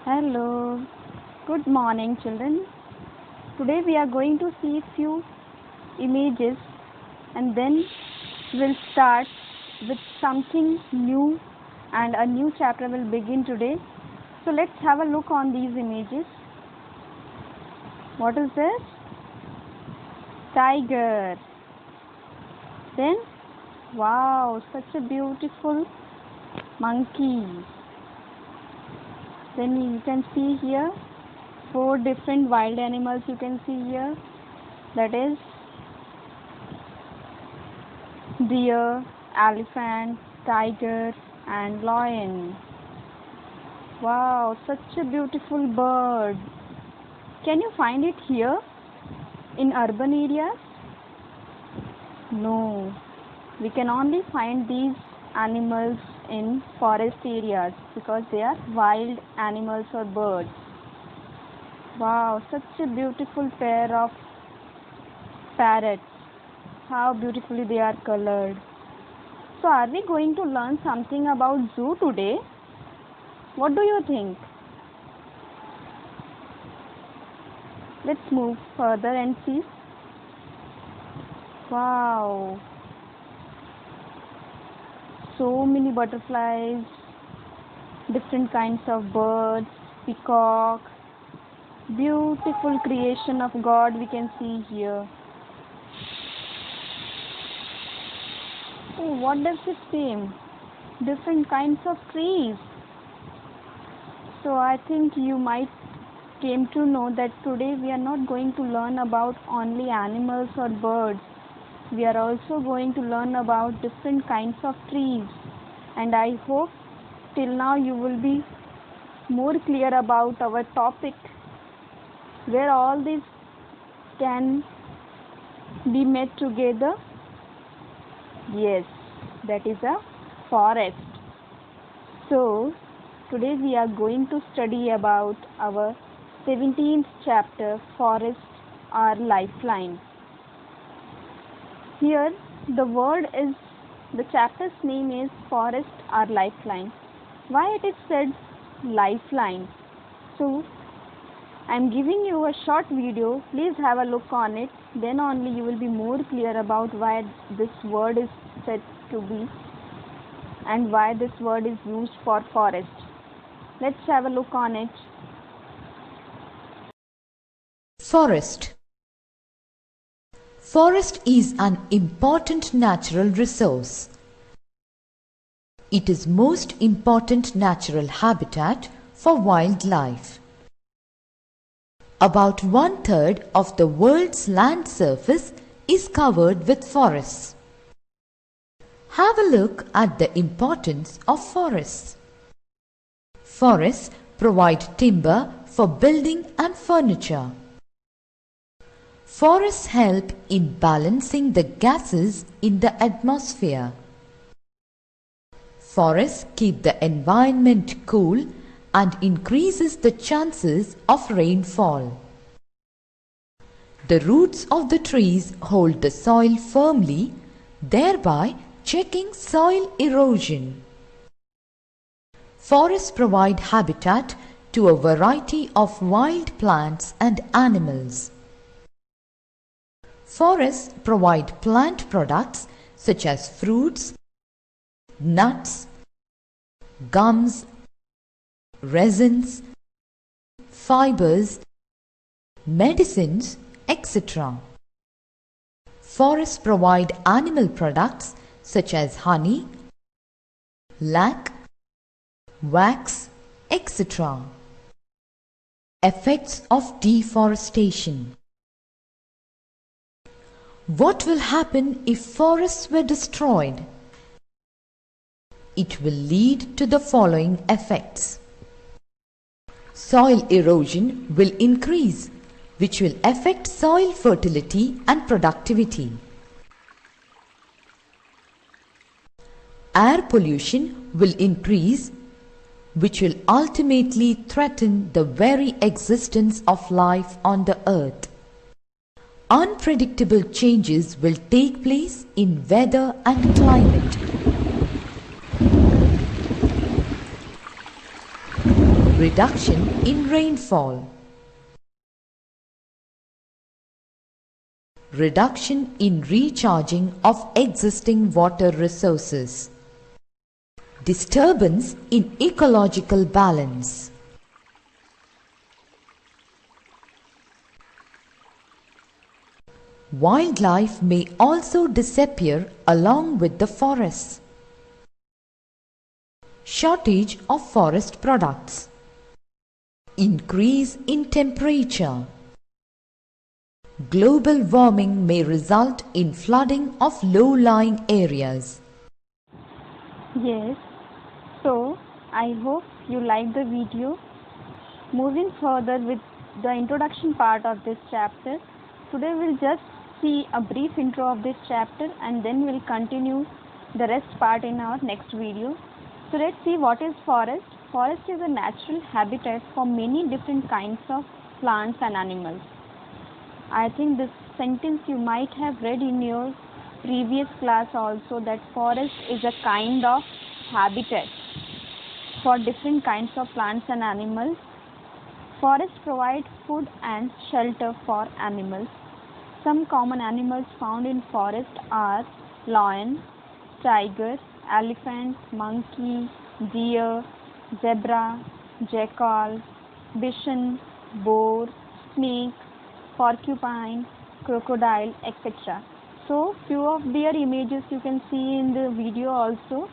Hello, good morning, children. Today we are going to see few images and then we'll start with something new and a new chapter will begin today. So let's have a look on these images. What is this? Tiger. Then, wow, such a beautiful monkey. Then you can see here 4 different wild animals you can see here, that is deer, elephant, tiger and lion. Wow, such a beautiful bird. Can you find it here in urban areas? No, we can only find these animals in forest areas because they are wild animals or birds. Wow, such a beautiful pair of parrots. How beautifully they are colored. So are we going to learn something about zoo today? What do you think? Let's move further and see. Wow, so many butterflies, different kinds of birds, peacock, beautiful creation of God we can see here. Oh, what does it say? Different kinds of trees. So I think you might came to know that today we are not going to learn about only animals or birds. We are also going to learn about different kinds of trees. And I hope till now you will be more clear about our topic, where all these can be met together. Yes, that is a forest. So today we are going to study about our 17th chapter, Forest Our Lifeline. Here the chapter's name is Forest Our Lifeline. Why it is said lifeline? So I am giving you a short video. Please have a look on it. Then only you will be more clear about why this word is said to be and why this word is used for forest. Let's have a look on it. Forest. Forest is an important natural resource. It is most important natural habitat for wildlife. About 1/3 of the world's land surface is covered with forests. Have a look at the importance of forests. Forests provide timber for building and furniture. Forests help in balancing the gases in the atmosphere. Forests keep the environment cool and increases the chances of rainfall. The roots of the trees hold the soil firmly, thereby checking soil erosion. Forests provide habitat to a variety of wild plants and animals. Forests provide plant products such as fruits, nuts, gums, resins, fibers, medicines, etc. Forests provide animal products such as honey, lac, wax, etc. Effects of deforestation. What will happen if forests were destroyed? It will lead to the following effects. Soil erosion will increase, which will affect soil fertility and productivity. Air pollution will increase, which will ultimately threaten the very existence of life on the earth. Unpredictable changes will take place in weather and climate. Reduction in rainfall. Reduction in recharging of existing water resources. Disturbance in ecological balance. Wildlife may also disappear along with the forests. Shortage of forest products. Increase in temperature. Global warming may result in flooding of low-lying areas. Yes, so I hope you liked the video. Moving further with the introduction part of this chapter, today we'll just see a brief intro of this chapter and then we'll continue the rest part in our next video. So let's see what is forest. Forest is a natural habitat for many different kinds of plants and animals. I think this sentence you might have read in your previous class also, that forest is a kind of habitat for different kinds of plants and animals. Forests provide food and shelter for animals. Some common animals found in forest are lion, tiger, elephant, monkey, deer, zebra, jackal, bison, boar, snake, porcupine, crocodile, etc. So few of their images you can see in the video also.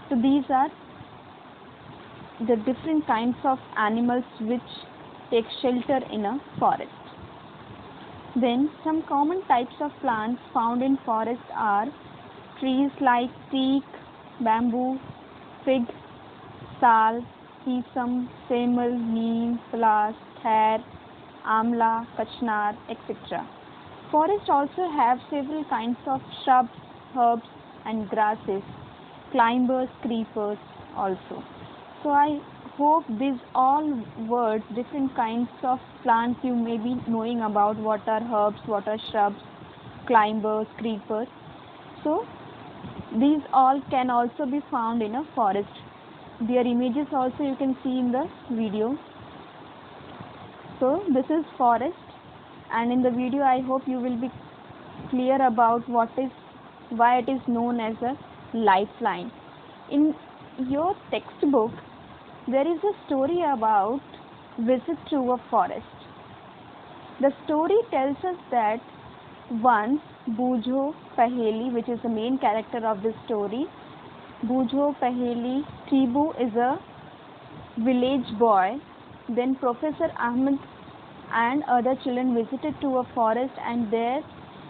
So these are the different kinds of animals which take shelter in a forest. Then some common types of plants found in forest are trees like teak, bamboo, fig, sal, sesame, simul, neem, palash, thar, amla, kachnar, etc. Forests also have several kinds of shrubs, herbs and grasses, climbers, creepers also. So I hope these all words, different kinds of plants you may be knowing about, what are herbs, what are shrubs, climbers, creepers. So these all can also be found in a forest. Their images also you can see in the video. So this is forest, and in the video I hope you will be clear about why it is known as a lifeline. In your textbook there is a story about visit to a forest. The story tells us that once Bujho Paheli, which is the main character of this story, Bujho Paheli, Tibu is a village boy. Then Professor Ahmed and other children visited to a forest, and there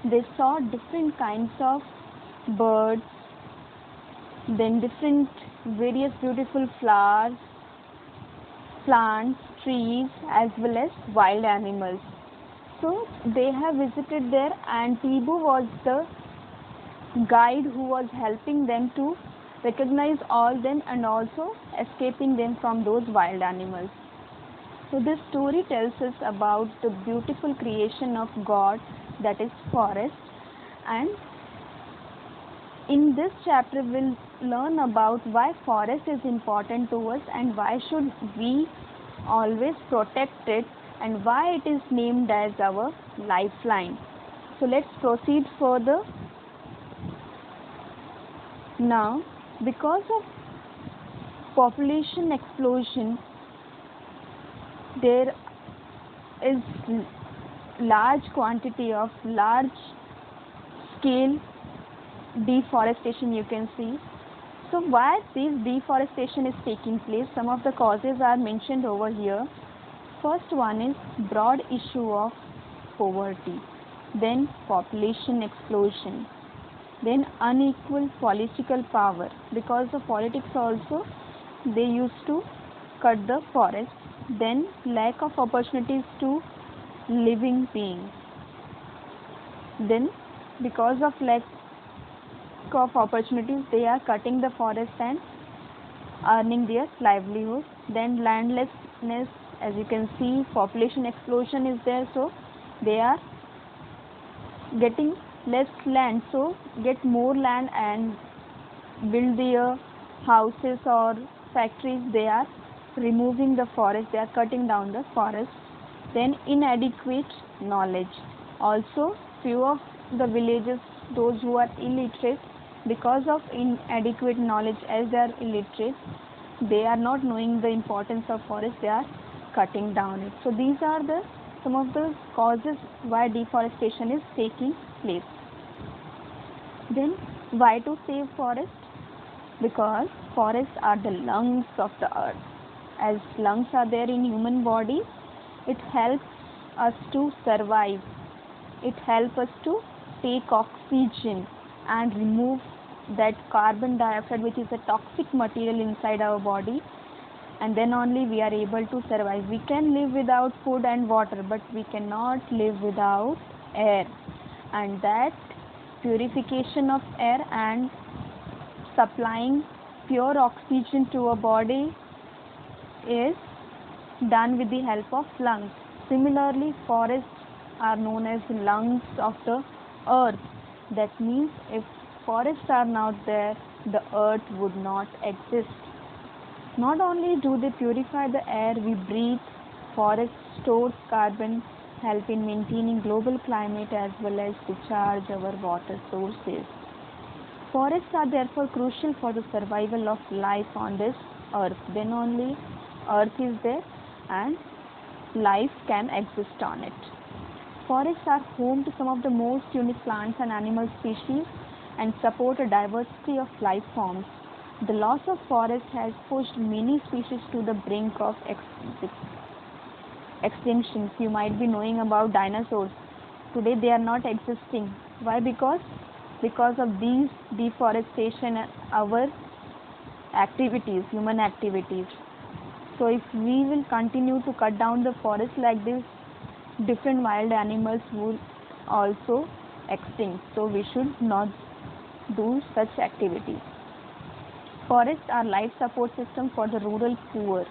they saw different kinds of birds, then different various beautiful flowers, plants, trees, as well as wild animals. So they have visited there, and Tibu was the guide who was helping them to recognize all them and also escaping them from those wild animals. So this story tells us about the beautiful creation of God, that is forest, and in this chapter we'll learn about why forest is important to us and why should we always protect it and why it is named as our lifeline. So let's proceed further. Now, because of population explosion, there is large quantity of large scale deforestation you can see. So why this deforestation is taking place? Some of the causes are mentioned over here. First one is broad issue of poverty, then population explosion, then unequal political power. Because of politics also they used to cut the forest. Then lack of opportunities to living beings. Then because of lack of opportunities they are cutting the forest and earning their livelihood. Then landlessness, as you can see, population explosion is there, so they are getting less land, so get more land and build their houses or factories they are removing the forest, they are cutting down the forest. Then inadequate knowledge. Also, few of the villages, those who are illiterate, because of inadequate knowledge, as they are illiterate, they are not knowing the importance of forest, they are cutting down it. So these are some of the causes why deforestation is taking place. Then why to save forest? Because forests are the lungs of the earth. As lungs are there in human body, it helps us to survive. It helps us to take oxygen and remove that carbon dioxide, which is a toxic material inside our body, and then only we are able to survive. We can live without food and water, but we cannot live without air. And that purification of air and supplying pure oxygen to a body is done with the help of lungs. Similarly, forests are known as lungs of the earth. That means if forests are not there, the earth would not exist. Not only do they purify the air we breathe, forests store carbon, help in maintaining global climate as well as recharge our water sources. Forests are therefore crucial for the survival of life on this earth. Then only earth is there and life can exist on it. Forests are home to some of the most unique plants and animal species and support a diversity of life forms. The loss of forest has pushed many species to the brink of extinction. You might be knowing about dinosaurs. Today they are not existing. Why? Because of these deforestation and our activities, human activities. So if we will continue to cut down the forest like this, different wild animals will also extinct. So we should not do such activities. Forests are life support system for the rural poor.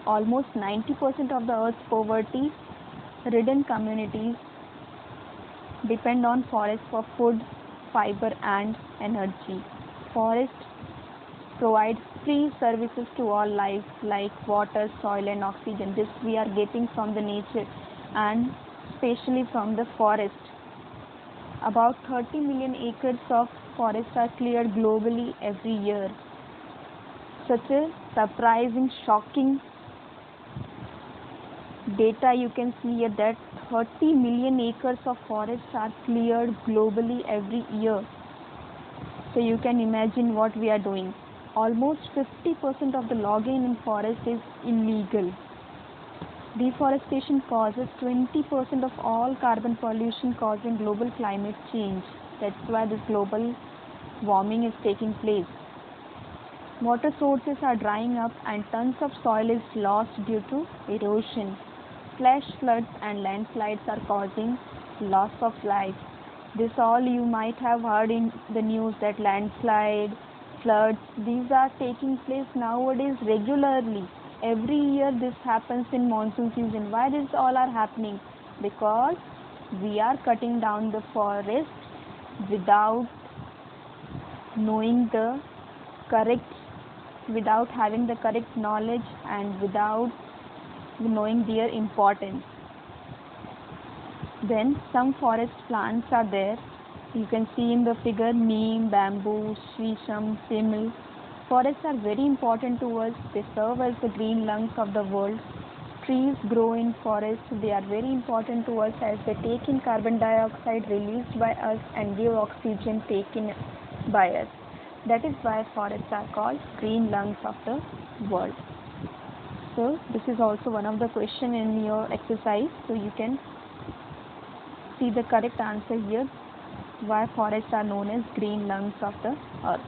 Almost 90% of the earth's poverty-ridden communities depend on forests for food, fiber and energy. Forests provide free services to all life like water, soil and oxygen. This we are getting from the nature and especially from the forest. About 30 million acres of forests are cleared globally every year. Such a surprising, shocking data you can see here, that 30 million acres of forests are cleared globally every year. So you can imagine what we are doing. Almost 50% of the logging in forest is illegal. Deforestation causes 20% of all carbon pollution, causing global climate change. That's why this global warming is taking place. Water sources are drying up and tons of soil is lost due to erosion. Flash floods and landslides are causing loss of life. This all you might have heard in the news, that landslide, floods, these are taking place nowadays regularly. Every year this happens in monsoon season. Why this all are happening? Because we are cutting down the forest without knowing the correct, without having the correct knowledge and without knowing their importance. Then some forest plants are there. You can see in the figure neem, bamboo, shisham, simil. Forests are very important to us. They serve as the green lungs of the world. Trees grow in forests. They are very important to us as they take in carbon dioxide released by us and give oxygen taken by us. That is why forests are called green lungs of the world. So this is also one of the question in your exercise. So you can see the correct answer here, why forests are known as green lungs of the earth.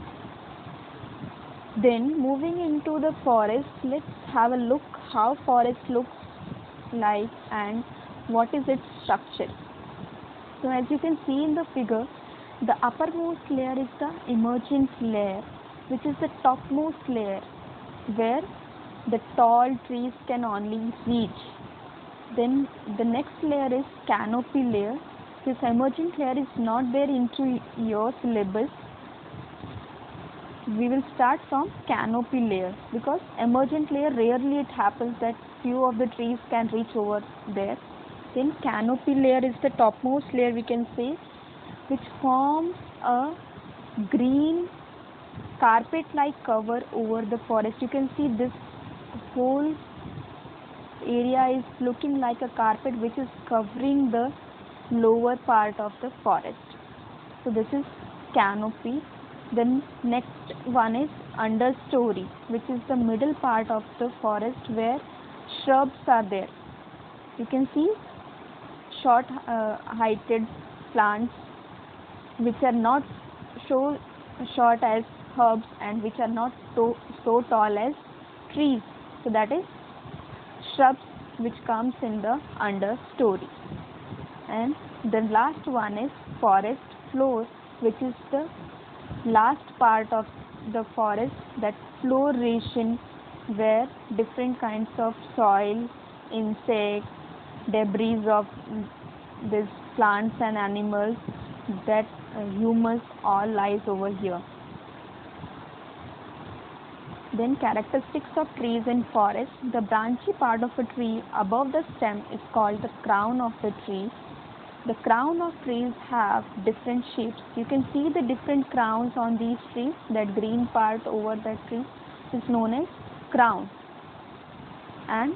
Then moving into the forest, let's have a look how forest looks like and what is its structure. So as you can see in the figure, the uppermost layer is the emergent layer, which is the topmost layer where the tall trees can only reach. Then the next layer is canopy layer. This emergent layer is not there into your syllabus. we will start from canopy layer, because emergent layer rarely it happens that few of the trees can reach over there. Then canopy layer is the topmost layer, we can say, which forms a green carpet like cover over the forest. You can see this whole area is looking like a carpet which is covering the lower part of the forest. So this is canopy. Then next one is understory, which is the middle part of the forest where shrubs are there. You can see short heighted plants which are not so short as herbs and which are not so tall as trees. So that is shrubs which comes in the understory. And the last one is forest floor, which is the last part of the forest, that floration where different kinds of soil, insects, debris of these plants and animals, that humus all lies over here. Then characteristics of trees in forest. The branchy part of a tree above the stem is called the crown of the tree. The crown of trees have different shapes. You can see the different crowns on these trees. That green part over the tree is known as crown, and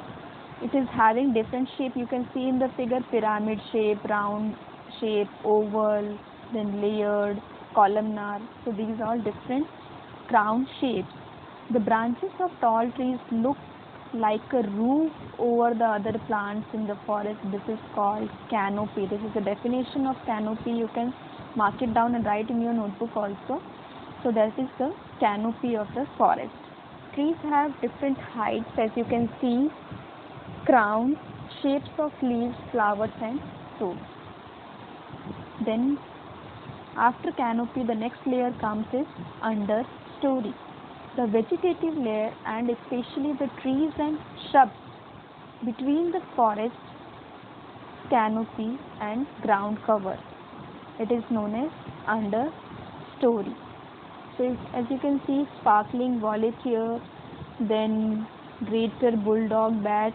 it is having different shape. You can see in the figure pyramid shape, round shape, oval, then layered, columnar. So these are different crown shapes. The branches of tall trees look like a roof over the other plants in the forest. This is called canopy. This is the definition of canopy. You can mark it down and write in your notebook also. So that is the canopy of the forest. Trees have different heights, as you can see, crown, shapes of leaves, flowers and fruits. Then after canopy, the next layer comes is understory. The vegetative layer, and especially the trees and shrubs between the forest canopy and ground cover. It is known as understory. So as you can see, sparkling violet here, then greater bulldog bat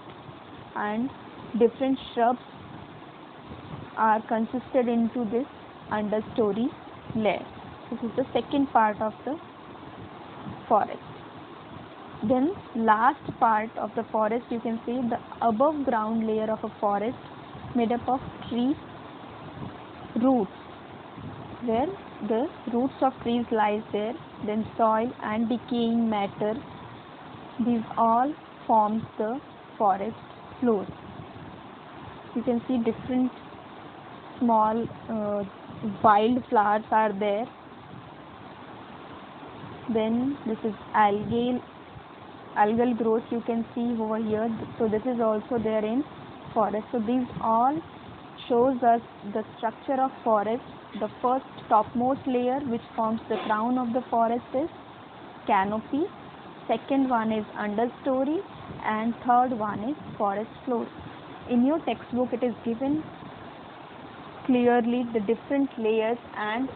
and different shrubs are consisted into this understory layer. This is the second part of the forest. Then last part of the forest, you can see the above ground layer of a forest made up of tree roots, where the roots of trees lies there, then soil and decaying matter. These all forms the forest floor. You can see different small wild flowers are there. Then this is algal growth, you can see over here. So this is also there in forest. So these all shows us the structure of forest. The first topmost layer which forms the crown of the forest is canopy. Second one is understory, and third one is forest floor. In your textbook it is given clearly the different layers and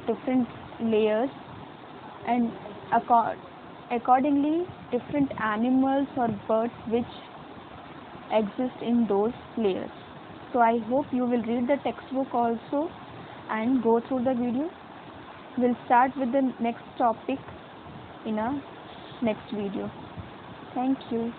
different layers, and accordingly different animals or birds which exist in those layers. So I hope you will read the textbook also and go through the video. We'll start with the next topic in a next video. Thank you.